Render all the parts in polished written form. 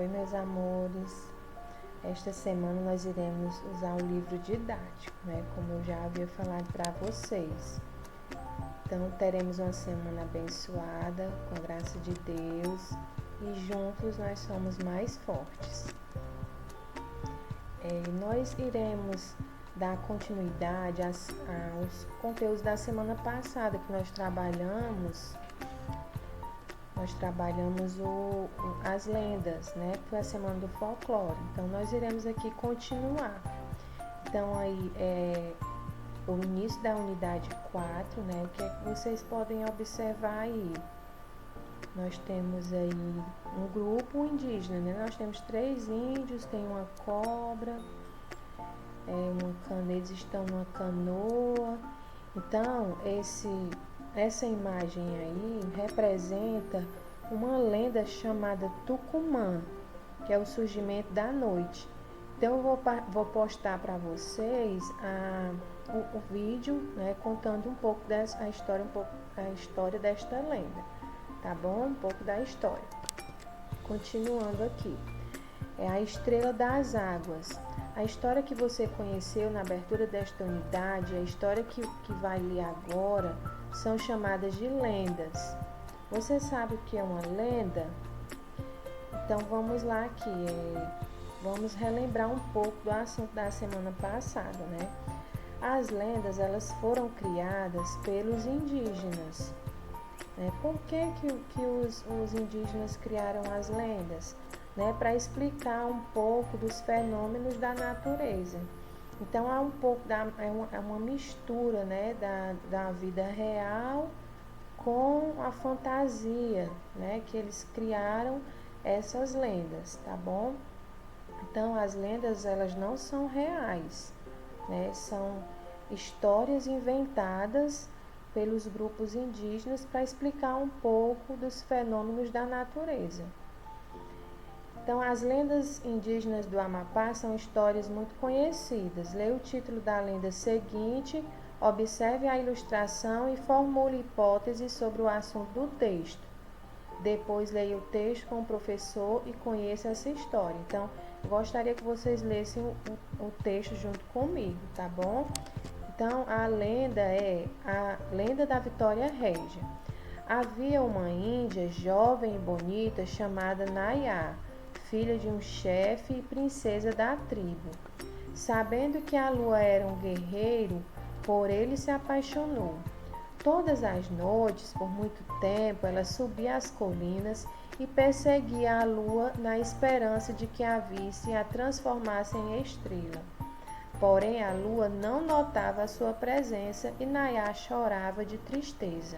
Oi, meus amores. Esta semana nós iremos usar o livro didático, né? Como eu já havia falado para vocês. Então, teremos uma semana abençoada, com a graça de Deus, e juntos nós somos mais fortes. Nós iremos dar continuidade aos conteúdos da semana passada que nós trabalhamos. Nós trabalhamos as lendas, né? Que foi a semana do folclore. Então, nós iremos aqui continuar. Então, aí o início da unidade 4, né? O que é que vocês podem observar aí? Nós temos aí um grupo indígena, né? Nós temos 3 índios, tem uma cobra, eles estão numa canoa. Então, essa imagem aí representa uma lenda chamada Tucumã, que é o surgimento da noite. Então, eu vou postar para vocês o vídeo, né, contando um pouco a história desta lenda, tá bom? Um pouco da história. Continuando aqui. É a Estrela das Águas. A história que você conheceu na abertura desta unidade, a história que vai ler agora, são chamadas de lendas. Você sabe o que é uma lenda? Então vamos lá aqui, vamos relembrar um pouco do assunto da semana passada, né? As lendas, elas foram criadas pelos indígenas. Né? Por que os indígenas criaram as lendas? Né, para explicar um pouco dos fenômenos da natureza. Então, há um pouco é uma mistura, né, da vida real com a fantasia, né, que eles criaram essas lendas, tá bom? Então, as lendas, elas não são reais, né, são histórias inventadas pelos grupos indígenas para explicar um pouco dos fenômenos da natureza. Então, as lendas indígenas do Amapá são histórias muito conhecidas. Leia o título da lenda seguinte, observe a ilustração e formule hipóteses sobre o assunto do texto. Depois, leia o texto com o professor e conheça essa história. Então, eu gostaria que vocês lessem o texto junto comigo, tá bom? Então, a lenda é a lenda da Vitória Régia. Havia uma índia jovem e bonita chamada Nayá, filha de um chefe e princesa da tribo. Sabendo que a lua era um guerreiro, por ele se apaixonou. Todas as noites, por muito tempo, ela subia as colinas e perseguia a lua na esperança de que a visse e a transformasse em estrela. Porém, a lua não notava a sua presença e Nayá chorava de tristeza.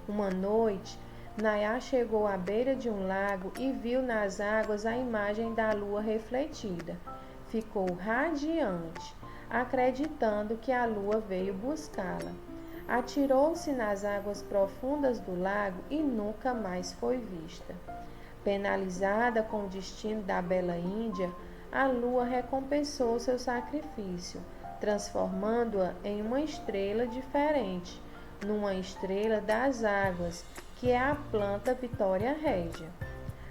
Uma noite, Nayá chegou à beira de um lago e viu nas águas a imagem da lua refletida. Ficou radiante, acreditando que a lua veio buscá-la. Atirou-se nas águas profundas do lago e nunca mais foi vista. Penalizada com o destino da bela Índia, a lua recompensou seu sacrifício, transformando-a em uma estrela diferente, numa estrela das águas, que é a planta Vitória Régia.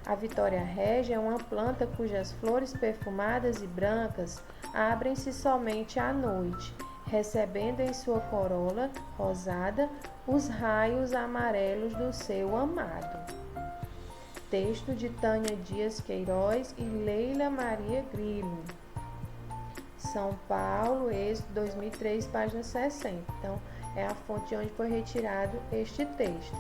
A Vitória Régia é uma planta cujas flores perfumadas e brancas abrem-se somente à noite, recebendo em sua corola rosada os raios amarelos do seu amado. Texto de Tânia Dias Queiroz e Leila Maria Grilo. São Paulo, Êxodo 2003, página 60. Então, é a fonte de onde foi retirado este texto.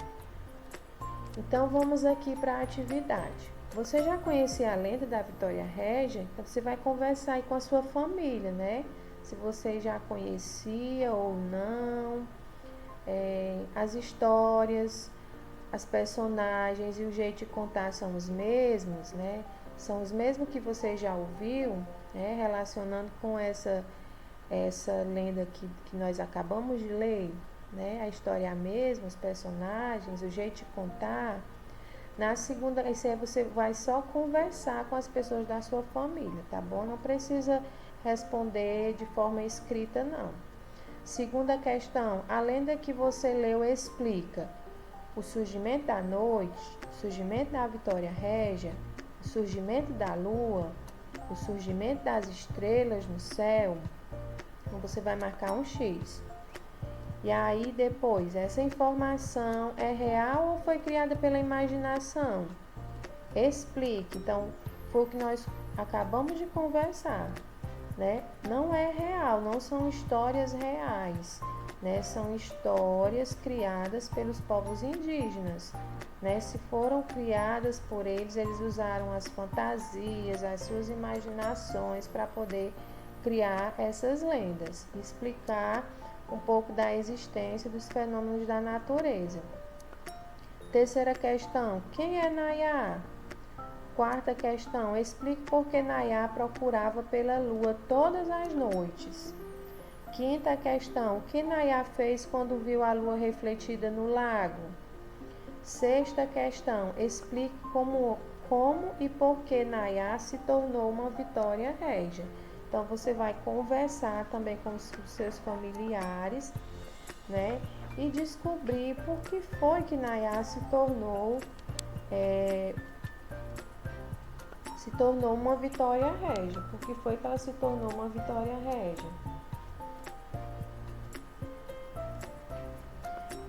Então, vamos aqui para a atividade. Você já conhecia a lenda da Vitória Régia? Então, você vai conversar aí com a sua família, né? Se você já conhecia ou não. As histórias, as personagens e o jeito de contar são os mesmos, né? São os mesmos que você já ouviu, né? Relacionando com essa lenda que nós acabamos de ler. Né? A história é a mesma, os personagens, o jeito de contar. Na segunda, esse aí você vai só conversar com as pessoas da sua família, tá bom? Não precisa responder de forma escrita, não. Segunda questão, a lenda que você leu explica o surgimento da noite, o surgimento da Vitória Régia, o surgimento da lua, o surgimento das estrelas no céu, então você vai marcar um X. E aí depois, essa informação é real ou foi criada pela imaginação? Explique. Então, foi o que nós acabamos de conversar, né? Não é real, não são histórias reais, né? São histórias criadas pelos povos indígenas, né? Se foram criadas por eles, eles usaram as fantasias, as suas imaginações para poder criar essas lendas, explicar um pouco da existência dos fenômenos da natureza. Terceira questão, quem é Nayá? Quarta questão, explique por que Nayá procurava pela lua todas as noites. Quinta questão, o que Nayá fez quando viu a lua refletida no lago? Sexta questão, explique como e por que Nayá se tornou uma Vitória Régia. Então, você vai conversar também com os seus familiares, né? E descobrir por que foi que Nayá se tornou uma Vitória Régia. Por que foi que ela se tornou uma Vitória Régia?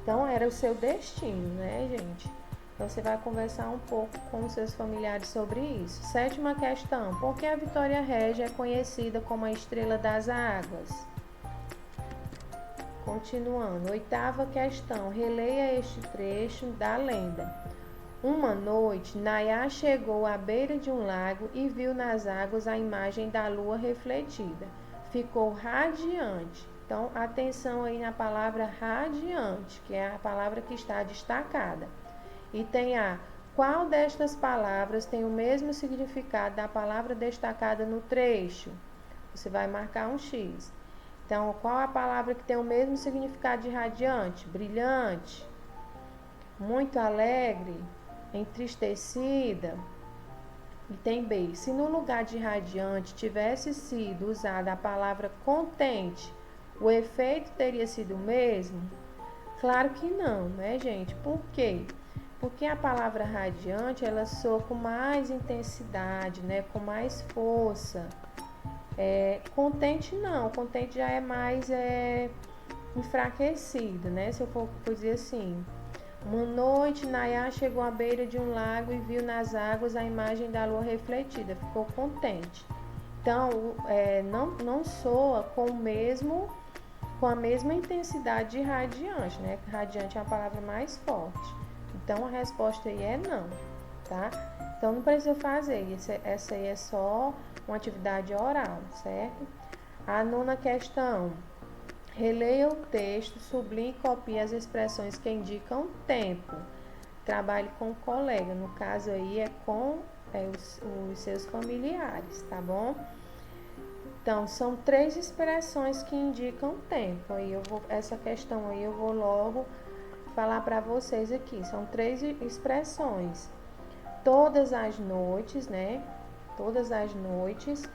Então, era o seu destino, né, gente? Então, você vai conversar um pouco com os seus familiares sobre isso. Sétima questão. Por que a Vitória Régia é conhecida como a Estrela das Águas? Continuando. Oitava questão. Releia este trecho da lenda. Uma noite, Nayá chegou à beira de um lago e viu nas águas a imagem da lua refletida. Ficou radiante. Então, atenção aí na palavra radiante, que é a palavra que está destacada. E tem qual destas palavras tem o mesmo significado da palavra destacada no trecho? Você vai marcar um X. Então, qual a palavra que tem o mesmo significado de radiante? Brilhante, muito alegre, entristecida. E tem B. Se no lugar de radiante tivesse sido usada a palavra contente, o efeito teria sido o mesmo? Claro que não, né, gente? Por quê? Porque a palavra radiante, ela soa com mais intensidade, né? Com mais força. Contente não, contente já é mais enfraquecido, né? Se eu for dizer assim. Uma noite, Nayá chegou à beira de um lago e viu nas águas a imagem da lua refletida. Ficou contente. Então, não soa com a mesma intensidade de radiante, né? Radiante é uma palavra mais forte. Então, a resposta aí é não, tá? Então, não precisa fazer. Essa aí é só uma atividade oral, certo? A nona questão. Releia o texto, sublinhe e copie as expressões que indicam tempo. Trabalhe com o colega. No caso aí é com os seus familiares, tá bom? Então, são 3 expressões que indicam tempo. Essa questão aí eu vou logo falar para vocês aqui. São 3 expressões. Todas as noites, né? Todas as noites,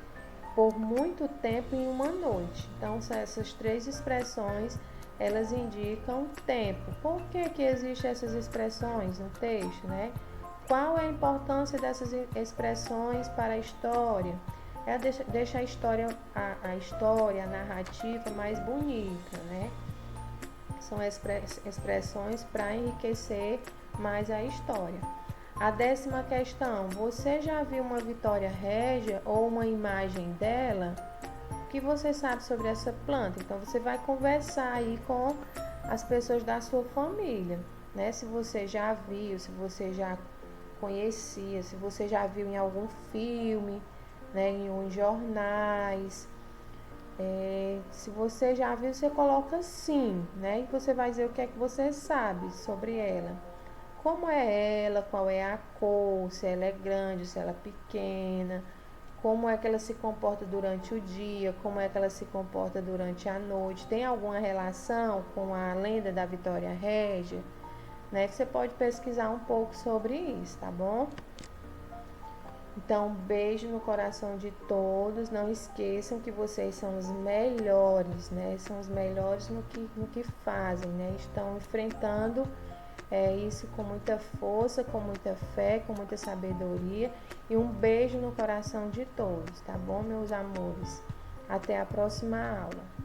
por muito tempo em uma noite. Então, essas 3 expressões, elas indicam tempo. Por que existem essas expressões no texto, né? Qual é a importância dessas expressões para a história? Deixa a história, a narrativa mais bonita, né? São expressões para enriquecer mais a história. A 10ª questão, você já viu uma Vitória Régia ou uma imagem dela? O que você sabe sobre essa planta? Então, você vai conversar aí com as pessoas da sua família, né? Se você já viu, se você já conhecia, se você já viu em algum filme, né? Em jornais. Se você já viu, você coloca sim, né? E você vai dizer o que é que você sabe sobre ela. Como é ela, qual é a cor, se ela é grande, se ela é pequena, como é que ela se comporta durante o dia, como é que ela se comporta durante a noite. Tem alguma relação com a lenda da Vitória Régia? Né? Você pode pesquisar um pouco sobre isso, tá bom? Então, um beijo no coração de todos. Não esqueçam que vocês são os melhores, né? São os melhores no que fazem, né? Estão enfrentando É isso, com muita força, com muita fé, com muita sabedoria e um beijo no coração de todos, tá bom, meus amores? Até a próxima aula.